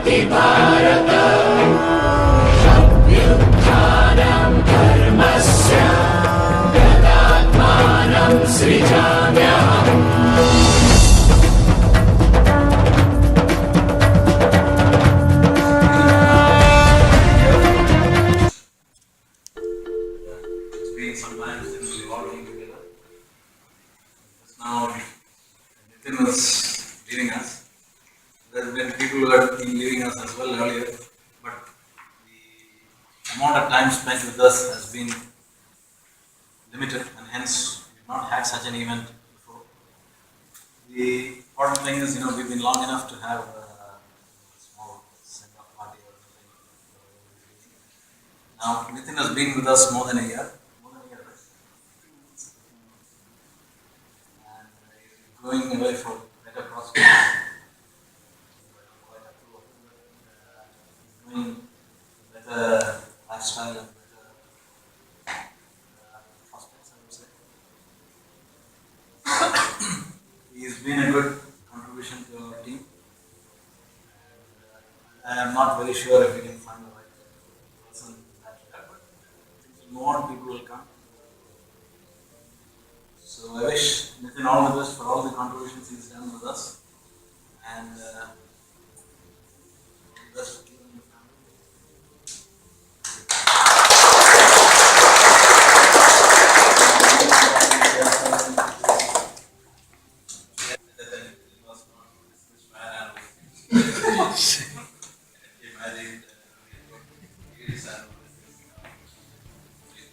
भारत अभ्युत्थानं धर्मस्य तदात्मानं सृजाम्यहम्। It's been some time since we all been together. Just now, Nitin was leaving us. There have been people who have been leaving us as well earlier, but the amount of time spent with us has been limited, and hence we've not had such an event before. The important thing is, we've been long enough to have a small send-off party or something. Now, Nitin has been with us more than a year. Right? And he's going away for better prospects. Doing better lifestyle and better prospects, I would say. He's been a good contribution to our team. I am not very sure if we can find the right person in that regard, but things will move on, people will come. So I wish Nitin all the best for all the contributions he's done with us, and all the best for you and your family.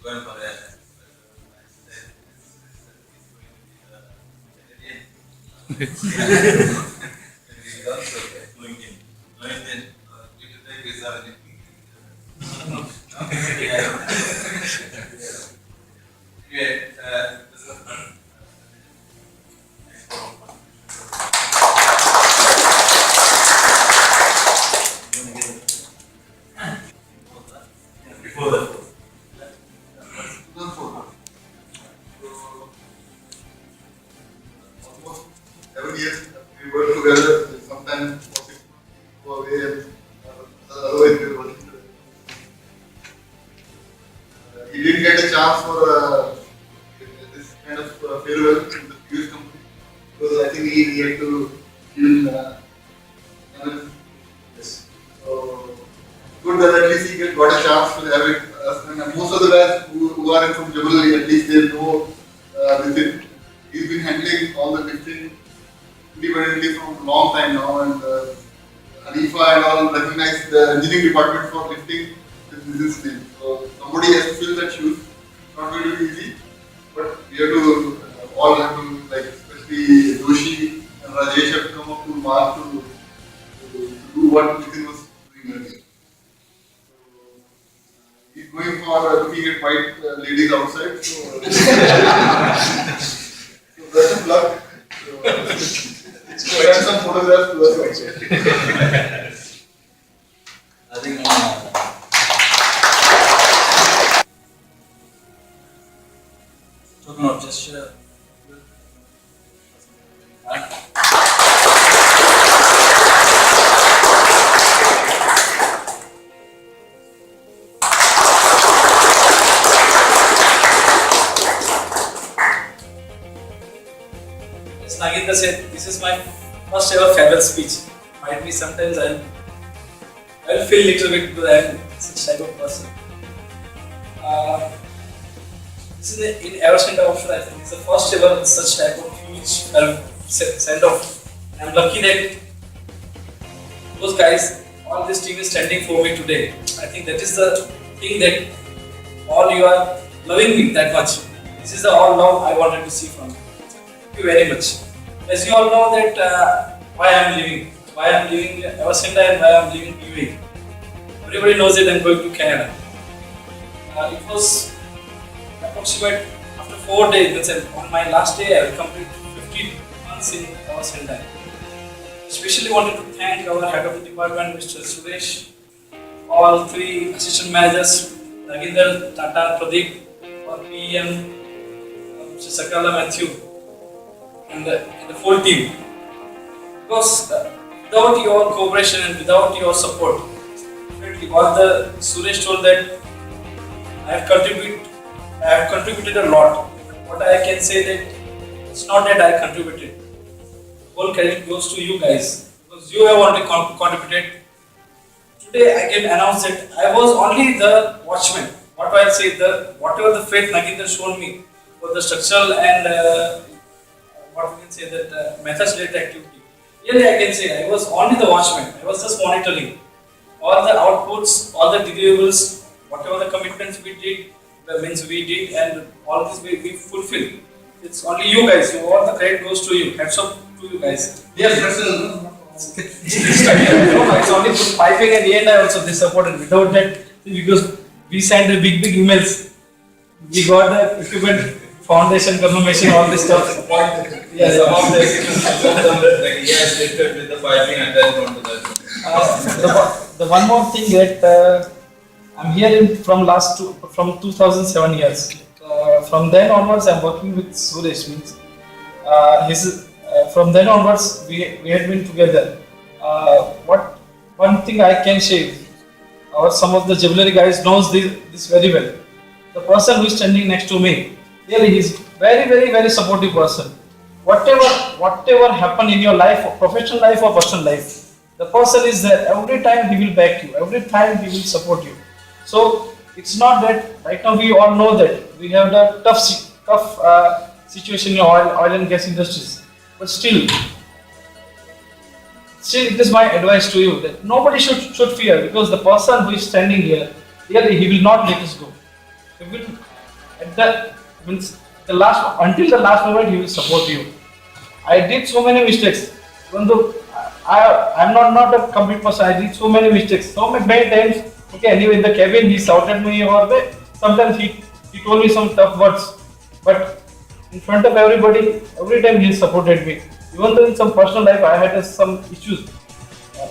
Going for a he's also going in. We can take visa when it anyway, this is before that. Almost 7 years we work together. Sometimes go away and otherwise we are working together. He didn't get a chance for this kind of farewell in the previous company because I think he had to give yes. So good that at least he got a chance to have it. And most of the guys who are from Jabal, at least they know this. He's been handling all the lifting independently from a long time now, and Hanifa and all recognize the engineering department for lifting the business name. So somebody has to fill that shoes. It's not going to be easy, but we have to all have to, like, especially Joshi and Rajesh have to come up to mark to do what Nitin was doing earlier. He's going for looking at white ladies outside. So best of luck. Send some photographs to us also. I think token of gesture. As Nagendra said, this is my first ever farewell speech. Might be sometimes I'll feel little bit because I'm such type of person. This is in Aerocenter option. I think it's the first ever such type of huge send off. I'm lucky that those guys, all this team is standing for me today. I think that is the thing that all you are loving me that much. This is the all love I wanted to see from you. Thank you very much. As you all know that why I am leaving Aerocenter and why I am leaving UAE. Everybody knows that I am going to Canada. It was approximate after 4 days. On my last day, I will complete 15 months in Aerocenter. Especially wanted to thank our head of the department, Mr. Suresh, all three assistant managers, Nagendra, Tata, Pradeep, our PM, Mr. Sakala, Matthew, and the full team. Because the without your cooperation and without your support, definitely what the Suresh told that I have contributed a lot. What I can say that it's not that I contributed. Whole credit goes to you guys because you have only contributed. Today I can announce that I was only the watchman. What I say, whatever the faith Naginder shown me for the structural and what we can say that methods related activity. Really I can say I was only the watchman. I was just monitoring all the outputs, all the deliverables, whatever the commitments we did, the means we did, and all this we fulfill. It's only you guys. So all the credit goes to you. Hats off to you guys. Yes, It's only put piping and E&I also they supported. Without that, because we sent the big emails, we got the equipment, foundation, confirmation, all this stuff. Yes, about the equipment, like he has lifted with the piping attached onto that. The one more thing that I'm here from 2007 years. From then onwards, I'm working with Suresh. Means from then onwards, we had been together. What one thing I can share, or some of the jewelry guys knows this very well. The person who is standing next to me, really, he is very supportive person. Whatever happen in your life, professional life or personal life, the person is there. Every time he will back you. Every time he will support you. So it's not that right now we all know that we have the tough situation in oil and gas industries, but still it is my advice to you that nobody should fear, because the person who is standing here, really he will not let us go. He will until the last moment he will support you. I did so many mistakes, even though I'm not a complete person. I did so many mistakes, so many times. Okay, anyway, in the cabin he shouted me or sometimes he told me some tough words, but in front of everybody, every time he supported me. Even though in some personal life I had some issues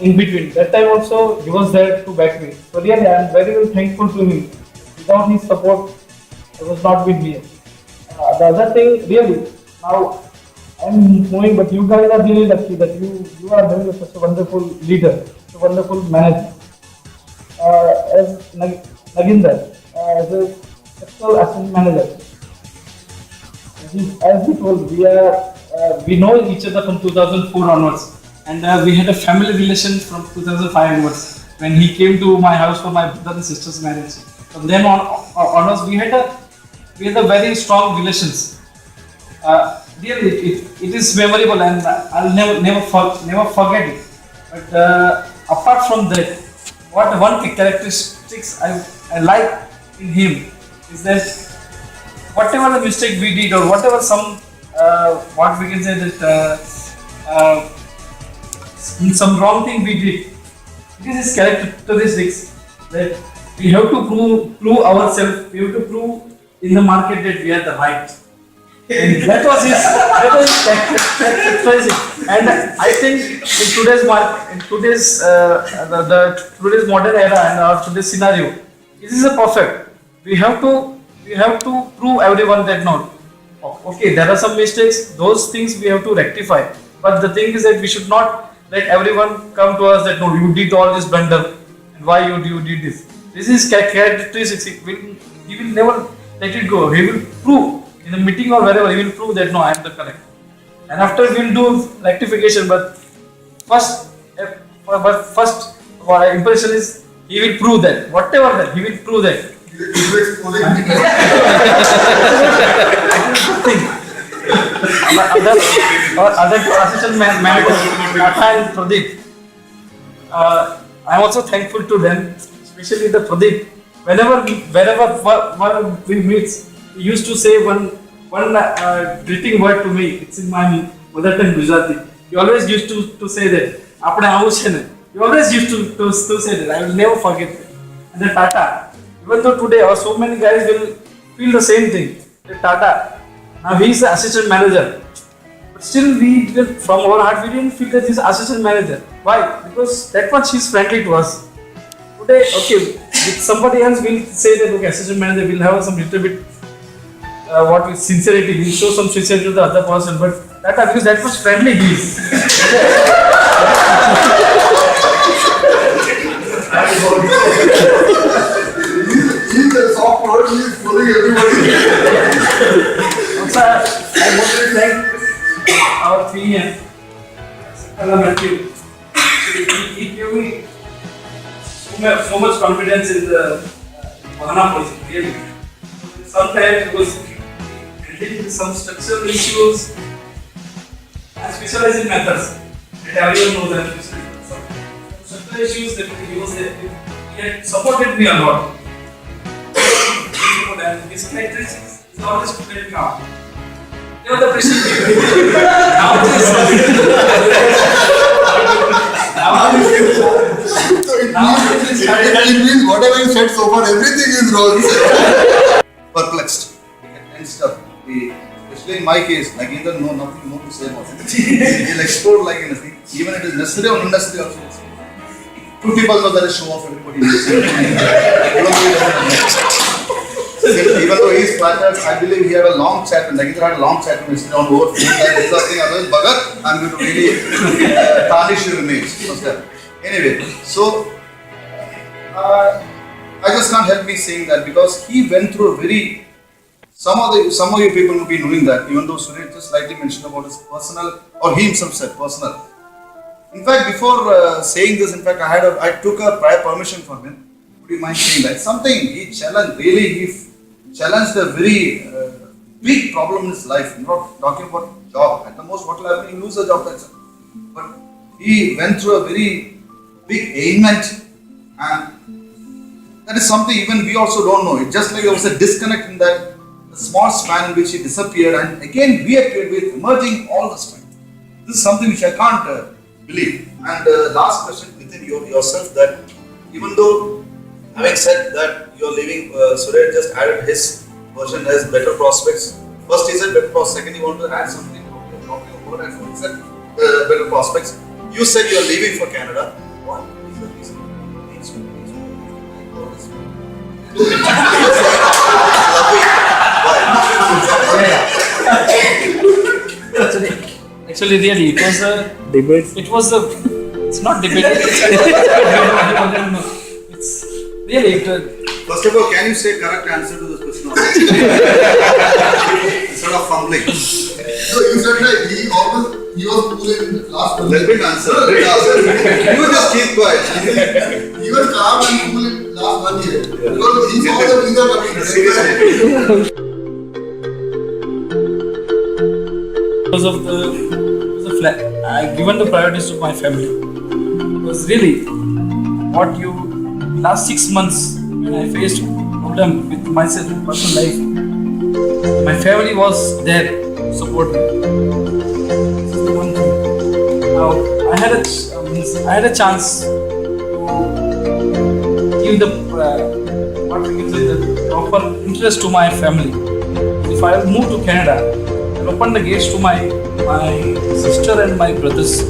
in between, that time also he was there to back me. So really I am very thankful to him. Without his support, I was not with me. The other thing, really, now I am moving, but you guys are really lucky that you are having such a wonderful leader, a wonderful manager. As Naginder, as a structural assistant manager, as we told, we know each other from 2004 onwards, and we had a family relation from 2005 onwards when he came to my house for my brother and sister's marriage. From then onwards, we had a very strong relations. Really, it is memorable, and I'll never forget it. But apart from that, what one characteristics I like in him is that whatever the mistake we did, or whatever what we can say that some wrong thing we did, it is his characteristics that we have to prove ourselves. We have to prove in the market that we are the right. And that was his characteristic. And I think in today's today's modern era and our today's scenario, this is a perfect. We have to prove everyone that no, okay, there are some mistakes. Those things we have to rectify. But the thing is that we should not let everyone come to us that no, you did all this blunder, and why you did this. This is characteristics. He will never let it go. He will prove in a meeting or wherever. He will prove that no, I am the correct. And after we will do rectification. But first impression is he will prove that whatever that he will prove that. Other assistant manager Tata and Pradeep. I am also thankful to them, especially the Pradeep. Wherever we meet, he used to say one greeting word to me. It's in my mother tongue Gujarati. He always used to say that. He always used to say that. I will never forget that. And the Tata. Even though today so many guys will feel the same thing. The Tata. Now he is the assistant manager. But still from our heart we didn't feel that he is assistant manager. Why? Because that much he is friendly to us. Today, okay, with somebody else will say that okay, assistant manager will have some little bit sincerity, will show some sincerity to the other person, but Tata, because that much friendly he is. He's a soft word, he's fooling everybody. Also, I want to thank our senior, Hello Matthew. He gave me so much confidence in the Mahana position, really. Sometimes it was handling some structural issues and specializing methods. And everyone knows that some structural issues that he had supported me a lot. And his characteristics is always very calm. You know the pressure. It means whatever you said so far, everything is wrong. Perplexed. And stuff. Especially in my case, like either know nothing more to say about it. He'll explode like anything. Even it is necessary or unnecessary also. Two people know that is show off everybody. Even though he is flattered, I believe he had a long chat with Nagitha had a long chat with me down over food like this or thing, otherwise Bhagat, I'm going to really tarnish your image. Anyway, so I just can't help me saying that because he went through a very some of you people will be knowing that even though Suresh just slightly mentioned about his personal or he himself said personal. In fact, before saying this, in fact, I took a prior permission from him. Would you mind saying that? Something he challenged, really, he challenged a very big problem in his life. I'm not talking about job. At the most, what will happen? You lose a job, that's it. But he went through a very big ailment, and that is something even we also don't know. It's just like there was a disconnect in that small span in which he disappeared, and again reappeared with emerging all the strength. This is something which I can't believe. And last question within yourself, that even though having said that you're leaving, Suresh just added his version has better prospects. First he said better prospects, second he wanted to add something talking about and he said better prospects. You said you're leaving for Canada. What is the reason? Actually, really, it was a debate. It's not debate. It's really. First of all, can you say correct answer to this question? Instead of fumbling. So you said that he was cool in last one. Let me answer. You just keep quiet. He was calm and cool in last 1 year. Because he saw the visa coming. Because of the flat, I given the priorities to my family. Because really, what you last 6 months when I faced problem with myself in personal life, my family was there to support me. This is the one thing. Now I had a chance to give the proper interest to my family. If I move to Canada, I'll open the gates to my sister and my brothers.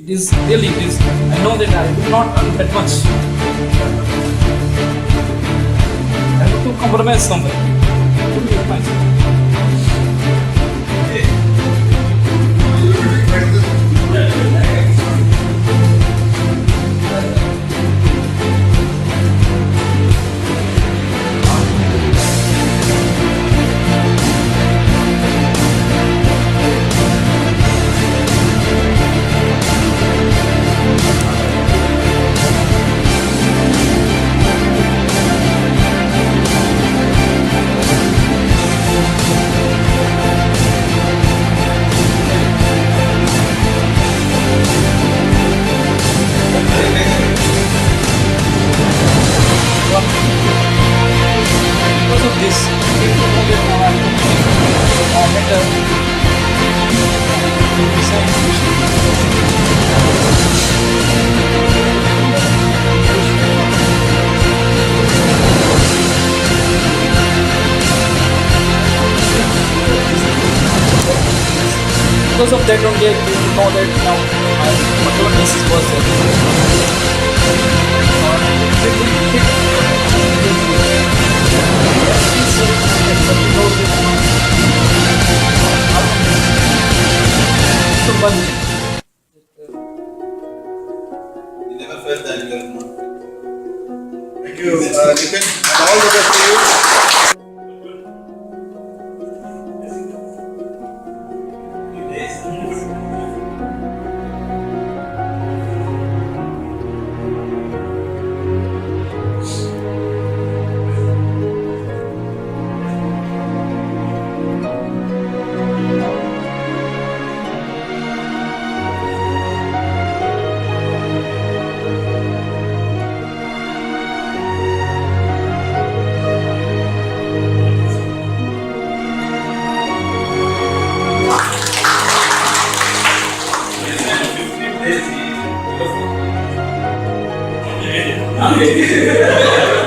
It is. I know that I will not earn that much. I have to compromise somewhere. Because of this, people know that now I'm better. because of that only I came to know that now whatever disease was You never felt that you were not. Thank you, Nitin, and all the best to you.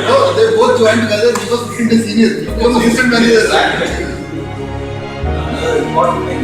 No, they both joined together because 15 days senior. He was assistant manager. Another important thing